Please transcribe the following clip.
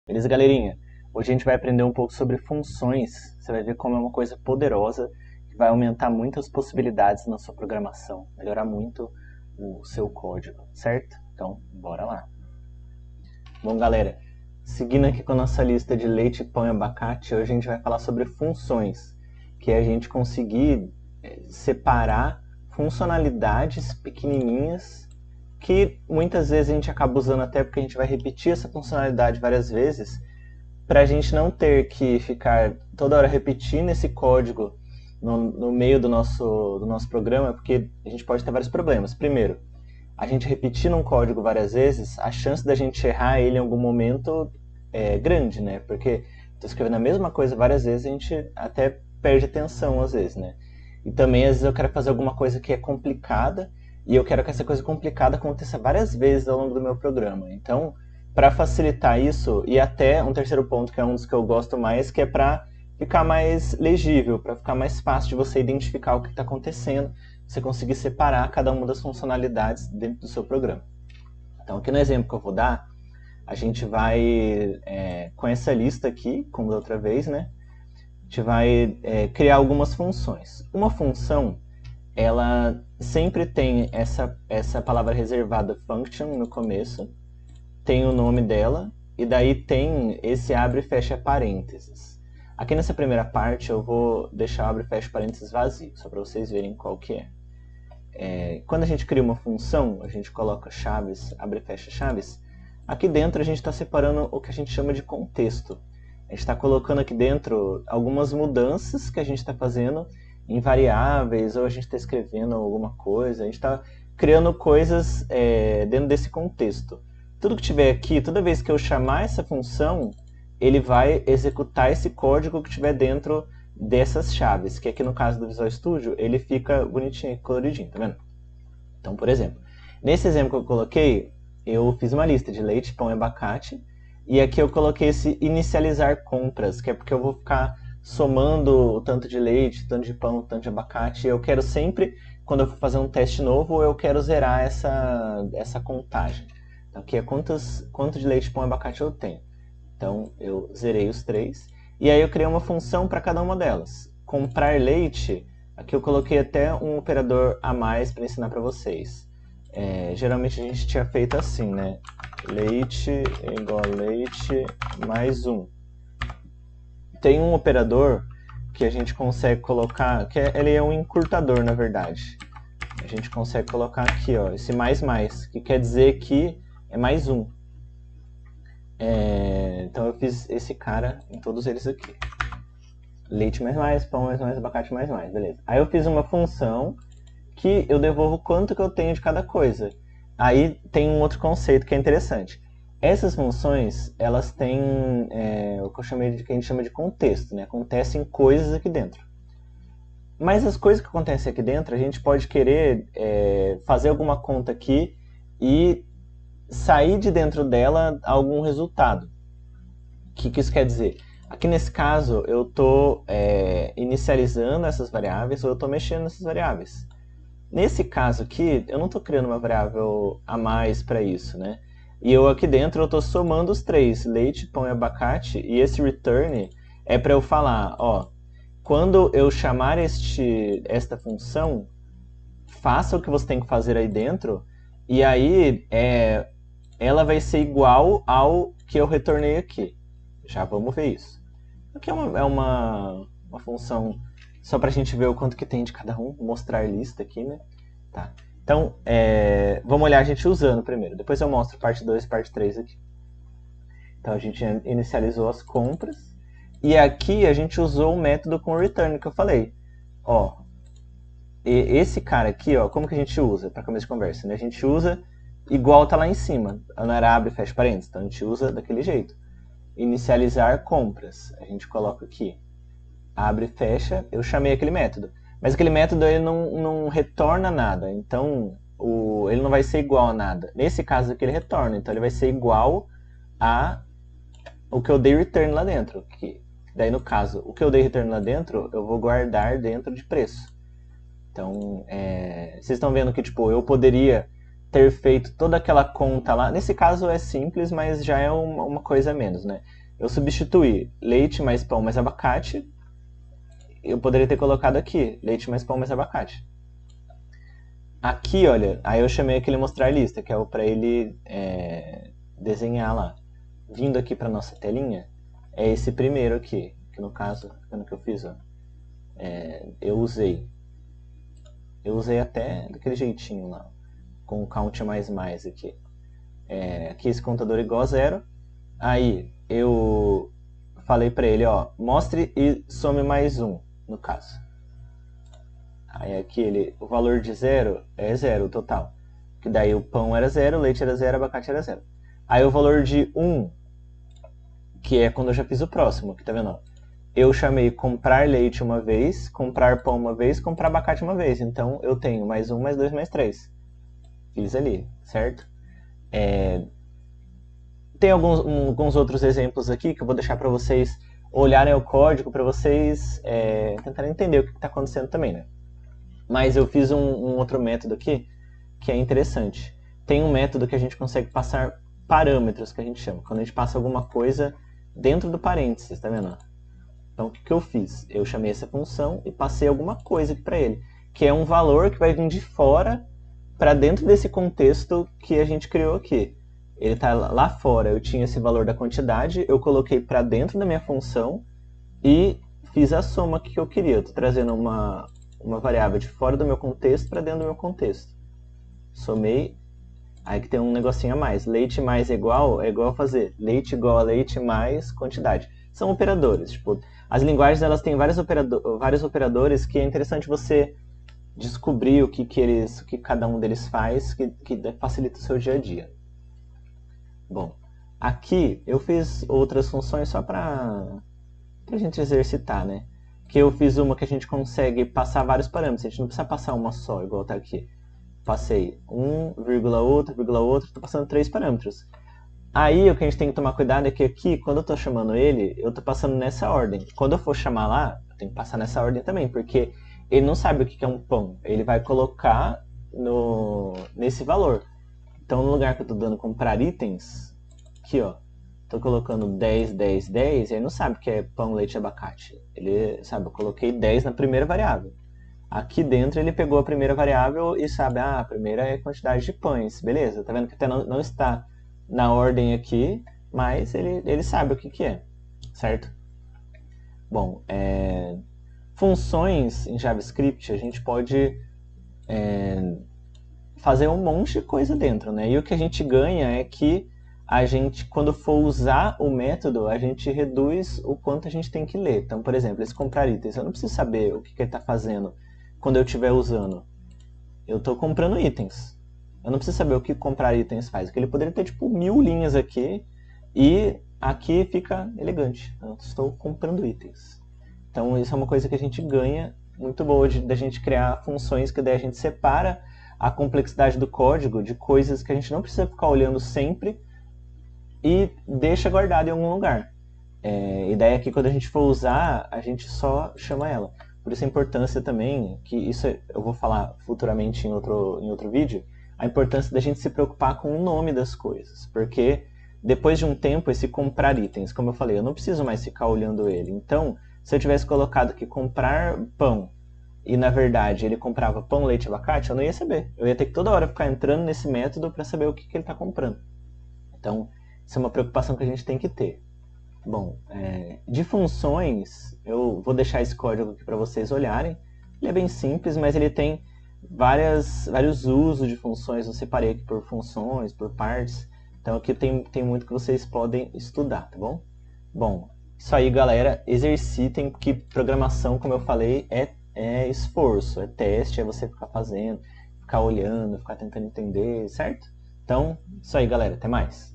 Beleza, galerinha? Hoje a gente vai aprender um pouco sobre funções. Você vai ver como é uma coisa poderosa que vai aumentar muitas possibilidades na sua programação, melhorar muito o seu código, certo? Então, bora lá. Bom, galera, seguindo aqui com a nossa lista de leite, pão e abacate, hoje a gente vai falar sobre funções, que é a gente conseguir separar funcionalidades pequenininhas que muitas vezes a gente acaba usando até porque a gente vai repetir essa funcionalidade várias vezes, para a gente não ter que ficar toda hora repetindo esse código no meio do nosso programa, porque a gente pode ter vários problemas. Primeiro, a gente repetindo um código várias vezes, a chance da gente errar ele em algum momento é grande, né? Porque estou escrevendo a mesma coisa várias vezes, a gente até perde atenção às vezes, né? E também às vezes eu quero fazer alguma coisa que é complicada e eu quero que essa coisa complicada aconteça várias vezes ao longo do meu programa. Então, para facilitar isso, e até um terceiro ponto que é um dos que eu gosto mais, que é para ficar mais legível, para ficar mais fácil de você identificar o que está acontecendo, você conseguir separar cada uma das funcionalidades dentro do seu programa. Então, aqui no exemplo que eu vou dar, a gente vai, com essa lista aqui, como da outra vez, né? A gente vai criar algumas funções. Uma função, ela sempre tem essa palavra reservada function no começo, tem o nome dela, e daí tem esse abre e fecha parênteses. Aqui nessa primeira parte eu vou deixar o abre e fecha parênteses vazio, só para vocês verem qual que é. Quando a gente cria uma função, a gente coloca chaves, abre e fecha chaves, aqui dentro a gente está separando o que a gente chama de contexto. A gente está colocando aqui dentro algumas mudanças que a gente está fazendo em variáveis, ou a gente está escrevendo alguma coisa, a gente está criando coisas dentro desse contexto. Tudo que tiver aqui, toda vez que eu chamar essa função, ele vai executar esse código que tiver dentro dessas chaves, que aqui no caso do Visual Studio, ele fica bonitinho e coloridinho, tá vendo? Então, por exemplo, nesse exemplo que eu coloquei, eu fiz uma lista de leite, pão e abacate, e aqui eu coloquei esse inicializar compras, que é porque eu vou ficar somando o tanto de leite, o tanto de pão, o tanto de abacate, e eu quero sempre, quando eu for fazer um teste novo, eu quero zerar essa contagem. Então, aqui é quanto de leite, pão e abacate eu tenho. Então, eu zerei os três. E aí eu criei uma função para cada uma delas. Comprar leite, aqui eu coloquei até um operador a mais para ensinar para vocês. Geralmente a gente tinha feito assim, né? Leite é igual a leite mais 1. Tem um operador que a gente consegue colocar, ele é um encurtador, na verdade. A gente consegue colocar aqui, ó, esse mais, que quer dizer que é mais 1. Então eu fiz esse cara em todos eles aqui. Leite mais, pão mais, abacate mais, beleza. Aí eu fiz uma função que eu devolvo quanto que eu tenho de cada coisa. Aí tem um outro conceito que é interessante. Essas funções, elas têm o que que a gente chama de contexto, né? Acontecem coisas aqui dentro. Mas as coisas que acontecem aqui dentro, a gente pode querer fazer alguma conta aqui e sair de dentro dela algum resultado. O que isso quer dizer? Aqui nesse caso, eu estou inicializando essas variáveis ou eu estou mexendo nessas variáveis. Nesse caso aqui, eu não estou criando uma variável a mais para isso, né? E eu aqui dentro eu estou somando os três, leite, pão e abacate, e esse return é para eu falar, ó, quando eu chamar esta função, faça o que você tem que fazer aí dentro, e aí ela vai ser igual ao que eu retornei aqui. Já vamos ver isso. Aqui é uma função só para a gente ver o quanto que tem de cada um, mostrar lista aqui, né? Tá. Então, vamos olhar a gente usando primeiro. Depois eu mostro parte 2 e parte 3 aqui. Então, a gente inicializou as compras. E aqui a gente usou o método com return que eu falei. Ó, esse cara aqui, ó, como que a gente usa para começo de conversa? Né? A gente usa igual tá lá em cima. Não era abre e fecha parênteses. Então, a gente usa daquele jeito. Inicializar compras. A gente coloca aqui. Abre e fecha. Eu chamei aquele método. Mas aquele método ele não retorna nada. Então, ele não vai ser igual a nada. Nesse caso aqui ele retorna. Então, ele vai ser igual a o que eu dei return lá dentro. Daí, no caso, o que eu dei return lá dentro, eu vou guardar dentro de preço. Então, vocês estão vendo que tipo, eu poderia ter feito toda aquela conta lá. Nesse caso é simples, mas já é uma coisa a menos, né? Eu substituí leite mais pão mais abacate. Eu poderia ter colocado aqui, leite mais pão mais abacate. Aqui, olha, aí eu chamei aquele mostrar lista, que é para ele desenhar lá. Vindo aqui para nossa telinha, é esse primeiro aqui, que no caso, vendo que eu fiz, ó, eu usei até daquele jeitinho lá, com o count mais aqui. Aqui esse contador igual a 0. Aí eu falei para ele, ó, mostre e some mais 1, no caso. Aí aqui o valor de 0 é 0 o total. Que daí o pão era 0, o leite era 0, o abacate era 0. Aí o valor de 1, que é quando eu já fiz o próximo, que tá vendo? Ó? Eu chamei comprar leite uma vez, comprar pão uma vez, comprar abacate uma vez. Então eu tenho mais 1, mais 2, mais 3. Fiz ali, certo? Tem alguns outros exemplos aqui que eu vou deixar para vocês olharem o código, para vocês tentarem entender o que está acontecendo também, né? Mas eu fiz um outro método aqui que é interessante. Tem um método que a gente consegue passar parâmetros, que a gente chama. Quando a gente passa alguma coisa dentro do parênteses, tá vendo? Então o que eu fiz? Eu chamei essa função e passei alguma coisa aqui para ele, que é um valor que vai vir de fora para dentro desse contexto que a gente criou aqui. Ele está lá fora, eu tinha esse valor da quantidade, eu coloquei para dentro da minha função e fiz a soma que eu queria. Eu estou trazendo uma variável de fora do meu contexto para dentro do meu contexto. Somei, aí que tem um negocinho a mais. Leite mais é igual a fazer leite igual a leite mais quantidade. São operadores. Tipo, as linguagens elas têm vários operadores que é interessante você descobrir o que cada um deles faz, que facilita o seu dia a dia. Bom, aqui eu fiz outras funções só para a gente exercitar, né? Que eu fiz uma que a gente consegue passar vários parâmetros, a gente não precisa passar uma só, igual está aqui. Passei 1, vírgula outro, estou passando 3 parâmetros. Aí o que a gente tem que tomar cuidado é que aqui, quando eu estou chamando ele, eu estou passando nessa ordem. Quando eu for chamar lá, eu tenho que passar nessa ordem também, porque ele não sabe o que é um pão. Ele vai colocar nesse valor. Então, no lugar que eu estou dando comprar itens, aqui ó, estou colocando 10, 10, 10, ele não sabe o que é pão, leite e abacate. Ele sabe, eu coloquei 10 na primeira variável. Aqui dentro ele pegou a primeira variável e sabe, a primeira é a quantidade de pães. Beleza, tá vendo que até não está na ordem aqui, mas ele sabe o que é, certo? Bom, funções em JavaScript a gente pode fazer um monte de coisa dentro, né? E o que a gente ganha é que a gente, quando for usar o método, a gente reduz o quanto a gente tem que ler. Então, por exemplo, esse comprar itens, eu não preciso saber o que ele está fazendo quando eu estiver usando. Eu estou comprando itens. Eu não preciso saber o que comprar itens faz. Porque ele poderia ter tipo 1000 linhas aqui e aqui fica elegante. Eu estou comprando itens. Então, isso é uma coisa que a gente ganha muito boa da gente criar funções que daí a gente separa a complexidade do código de coisas que a gente não precisa ficar olhando sempre e deixa guardado em algum lugar. E daí aqui quando a gente for usar, a gente só chama ela. Por isso a importância também, que isso eu vou falar futuramente em outro vídeo, a importância da gente se preocupar com o nome das coisas. Porque depois de um tempo, esse comprar itens, como eu falei, eu não preciso mais ficar olhando ele. Então, se eu tivesse colocado aqui comprar pão, e na verdade ele comprava pão, leite e abacate, eu não ia saber. Eu ia ter que toda hora ficar entrando nesse método para saber o que ele está comprando. Então, isso é uma preocupação que a gente tem que ter. Bom, de funções, eu vou deixar esse código aqui para vocês olharem. Ele é bem simples, mas ele tem vários usos de funções. Eu separei aqui por funções, por partes. Então aqui tem muito que vocês podem estudar, tá bom? Bom, isso aí, galera. Exercitem, porque programação, como eu falei, é esforço, é teste, é você ficar fazendo, ficar olhando, ficar tentando entender, certo? Então, isso aí, galera. Até mais.